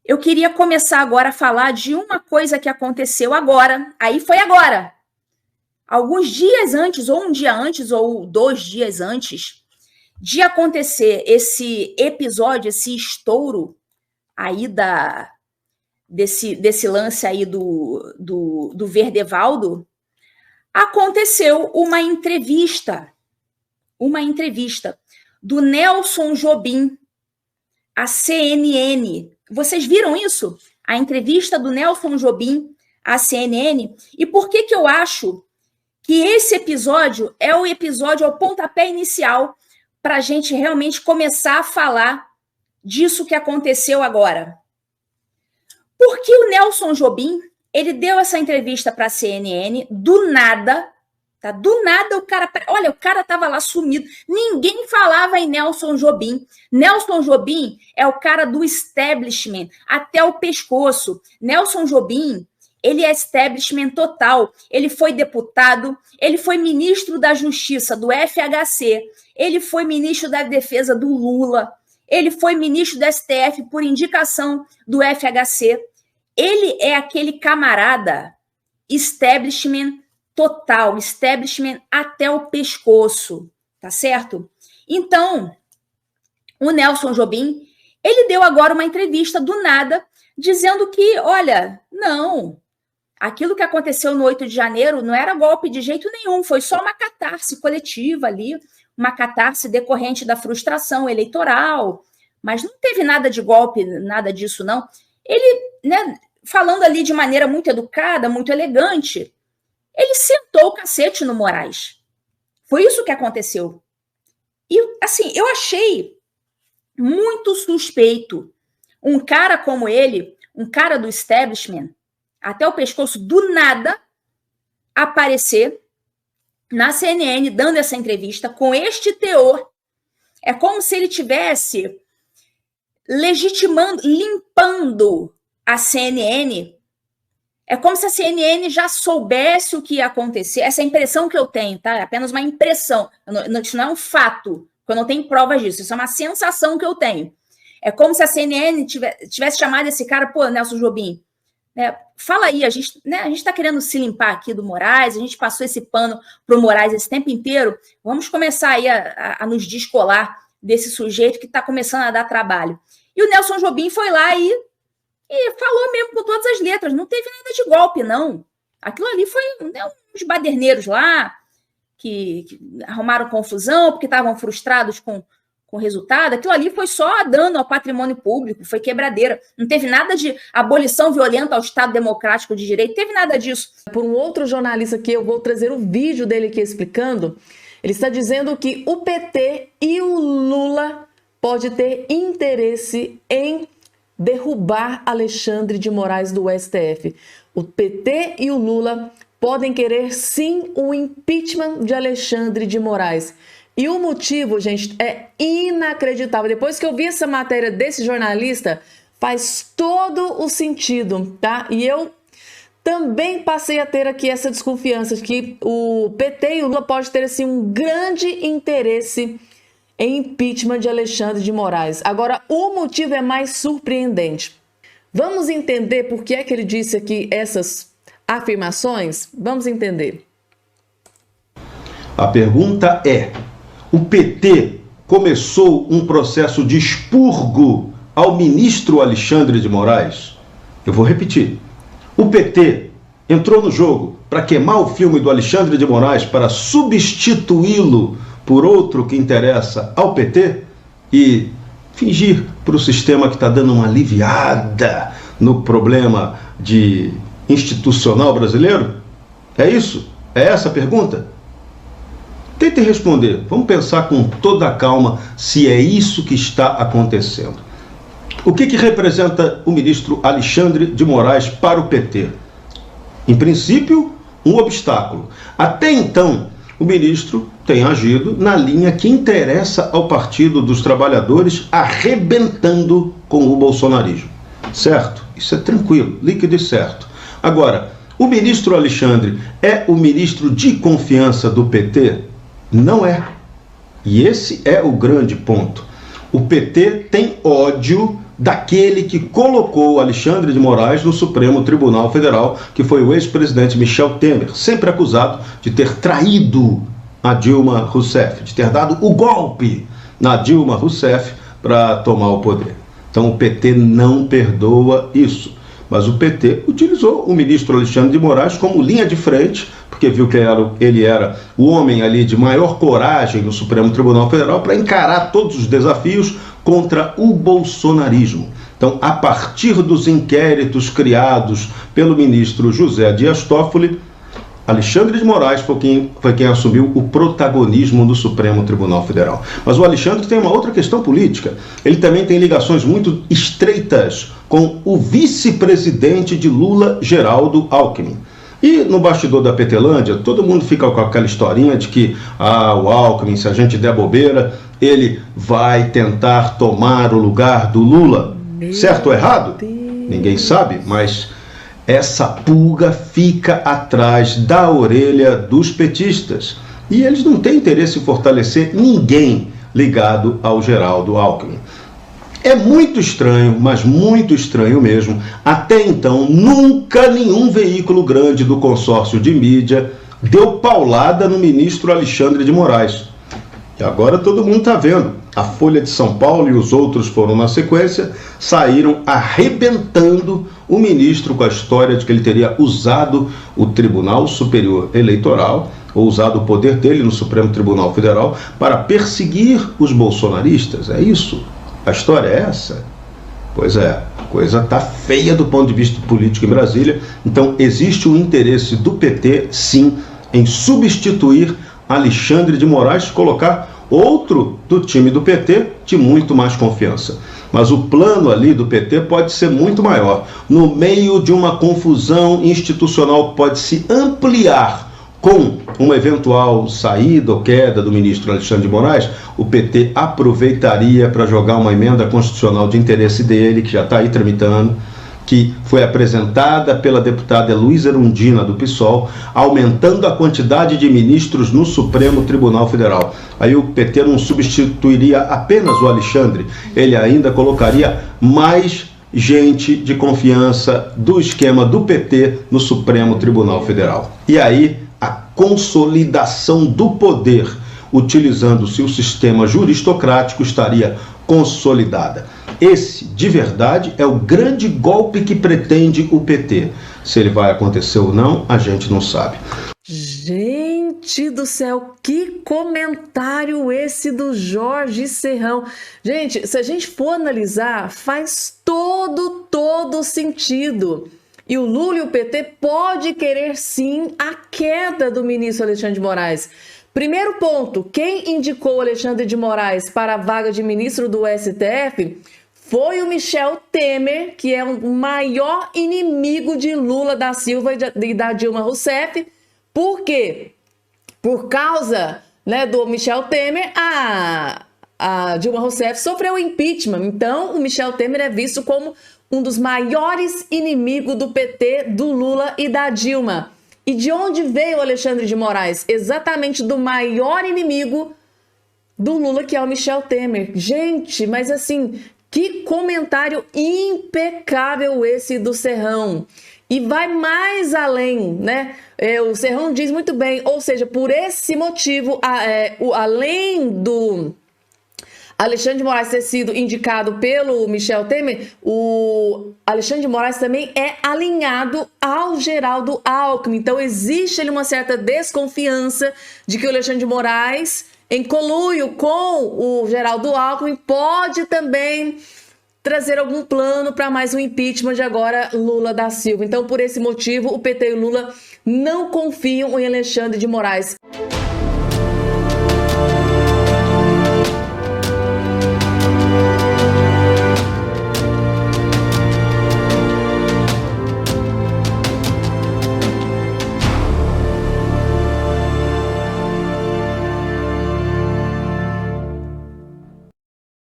eu queria começar agora a falar de uma coisa que aconteceu agora. Aí foi agora. Alguns dias antes, ou um dia antes, ou 2 dias antes de acontecer esse episódio, esse estouro aí desse lance aí do Verdevaldo, aconteceu uma entrevista do Nelson Jobim, à CNN. Vocês viram isso? A entrevista do Nelson Jobim à CNN. E por que eu acho que esse episódio é o pontapé inicial para a gente realmente começar a falar disso que aconteceu agora? Porque o Nelson Jobim, ele deu essa entrevista para a CNN do nada, tá? Do nada o cara estava lá sumido. Ninguém falava em Nelson Jobim. Nelson Jobim é o cara do establishment até o pescoço. Nelson Jobim, ele é establishment total. Ele foi deputado, ele foi ministro da Justiça do FHC, ele foi ministro da Defesa do Lula, ele foi ministro do STF por indicação do FHC. Ele é aquele camarada establishment total, establishment até o pescoço, tá certo? Então, o Nelson Jobim, ele deu agora uma entrevista do nada, dizendo que, olha, não, aquilo que aconteceu no 8 de janeiro não era golpe de jeito nenhum, foi só uma catarse coletiva ali, uma catarse decorrente da frustração eleitoral, mas não teve nada de golpe, nada disso não. Ele, né, falando ali de maneira muito educada, muito elegante, ele sentou o cacete no Moraes. Foi isso que aconteceu. E, assim, eu achei muito suspeito um cara como ele, um cara do establishment, até o pescoço, do nada, aparecer na CNN, dando essa entrevista com este teor. É como se ele tivesse legitimando, limpando a CNN. É como se a CNN já soubesse o que ia acontecer. Essa é a impressão que eu tenho, tá? É apenas uma impressão. Isso não é um fato, porque eu não tenho provas disso. Isso é uma sensação que eu tenho. É como se a CNN tivesse chamado esse cara, pô, Nelson Jobim, né, fala aí, a gente está querendo se limpar aqui do Moraes, a gente passou esse pano pro Moraes esse tempo inteiro, vamos começar aí a nos descolar desse sujeito que está começando a dar trabalho. E o Nelson Jobim foi lá e falou mesmo com todas as letras, não teve nada de golpe, não. Aquilo ali foi, né, uns baderneiros lá que arrumaram confusão porque estavam frustrados com o resultado. Aquilo ali foi só dano ao patrimônio público, foi quebradeira. Não teve nada de abolição violenta ao Estado Democrático de Direito, teve nada disso. Por um outro jornalista que eu vou trazer o vídeo dele aqui explicando, ele está dizendo que o PT e o Lula pode ter interesse em derrubar Alexandre de Moraes do STF. O PT e o Lula podem querer sim o impeachment de Alexandre de Moraes. E o motivo, gente, é inacreditável. Depois que eu vi essa matéria desse jornalista, faz todo o sentido, tá? E eu também passei a ter aqui essa desconfiança de que o PT e o Lula podem ter assim, um grande interesse em impeachment de Alexandre de Moraes. Agora, o motivo é mais surpreendente. Vamos entender por que é que ele disse aqui essas afirmações? Vamos entender. A pergunta é: o PT começou um processo de expurgo ao ministro Alexandre de Moraes? Eu vou repetir. O PT entrou no jogo para queimar o filme do Alexandre de Moraes para substituí-lo por outro que interessa ao PT e fingir para o sistema que está dando uma aliviada no problema institucional brasileiro? É isso? É essa a pergunta? Tente responder. Vamos pensar com toda a calma se é isso que está acontecendo. O que representa o ministro Alexandre de Moraes para o PT? Em princípio, um obstáculo. Até então, o ministro tem agido na linha que interessa ao Partido dos Trabalhadores, arrebentando com o bolsonarismo. Certo? Isso é tranquilo, líquido e certo. Agora, o ministro Alexandre é o ministro de confiança do PT? Não é. E esse é o grande ponto. O PT tem ódio daquele que colocou Alexandre de Moraes no Supremo Tribunal Federal, que foi o ex-presidente Michel Temer, sempre acusado de ter traído a Dilma Rousseff, de ter dado o golpe na Dilma Rousseff para tomar o poder. Então o PT não perdoa isso. Mas o PT utilizou o ministro Alexandre de Moraes como linha de frente, porque viu que ele era o homem ali de maior coragem no Supremo Tribunal Federal para encarar todos os desafios contra o bolsonarismo. Então, a partir dos inquéritos criados pelo ministro José Dias Toffoli, Alexandre de Moraes foi quem assumiu o protagonismo do Supremo Tribunal Federal. Mas o Alexandre tem uma outra questão política. Ele também tem ligações muito estreitas com o vice-presidente de Lula, Geraldo Alckmin. E no bastidor da Petelândia, todo mundo fica com aquela historinha de que o Alckmin, se a gente der bobeira, ele vai tentar tomar o lugar do Lula. Certo ou errado? Ninguém sabe, mas essa pulga fica atrás da orelha dos petistas. E eles não têm interesse em fortalecer ninguém ligado ao Geraldo Alckmin. É muito estranho, mas muito estranho mesmo. Até então, nunca nenhum veículo grande do consórcio de mídia deu paulada no ministro Alexandre de Moraes. E agora todo mundo está vendo. A Folha de São Paulo e os outros foram na sequência, saíram arrebentando o ministro com a história de que ele teria usado o Tribunal Superior Eleitoral, ou usado o poder dele no Supremo Tribunal Federal, para perseguir os bolsonaristas. É isso? A história é essa? Pois é, a coisa está feia do ponto de vista político em Brasília. Então existe um interesse do PT, sim, em substituir Alexandre de Moraes, colocar outro do time do PT de muito mais confiança. Mas o plano ali do PT pode ser muito maior. No meio de uma confusão institucional que pode se ampliar com uma eventual saída ou queda do ministro Alexandre de Moraes, o PT aproveitaria para jogar uma emenda constitucional de interesse dele, que já está aí tramitando, que foi apresentada pela deputada Luísa Erundina, do PSOL, aumentando a quantidade de ministros no Supremo Tribunal Federal. Aí o PT não substituiria apenas o Alexandre, ele ainda colocaria mais gente de confiança do esquema do PT no Supremo Tribunal Federal. E aí a consolidação do poder, utilizando-se o sistema juristocrático, estaria consolidada. Esse, de verdade, é o grande golpe que pretende o PT. Se ele vai acontecer ou não, a gente não sabe. Gente do céu, que comentário esse do Jorge Serrão. Gente, se a gente for analisar, faz todo sentido. E o Lula e o PT pode querer sim a queda do ministro Alexandre de Moraes. Primeiro ponto, quem indicou Alexandre de Moraes para a vaga de ministro do STF foi o Michel Temer, que é o maior inimigo de Lula da Silva e da Dilma Rousseff. Por quê? Por causa, do Michel Temer, a Dilma Rousseff sofreu impeachment. Então, o Michel Temer é visto como um dos maiores inimigos do PT, do Lula e da Dilma. E de onde veio o Alexandre de Moraes? Exatamente do maior inimigo do Lula, que é o Michel Temer. Gente, mas assim, que comentário impecável esse do Serrão. E vai mais além, né? O Serrão diz muito bem, ou seja, por esse motivo, além do Alexandre de Moraes ter sido indicado pelo Michel Temer, o Alexandre de Moraes também é alinhado ao Geraldo Alckmin. Então existe ali uma certa desconfiança de que o Alexandre de Moraes, em conluio com o Geraldo Alckmin, pode também trazer algum plano para mais um impeachment de agora Lula da Silva. Então, por esse motivo, o PT e o Lula não confiam em Alexandre de Moraes.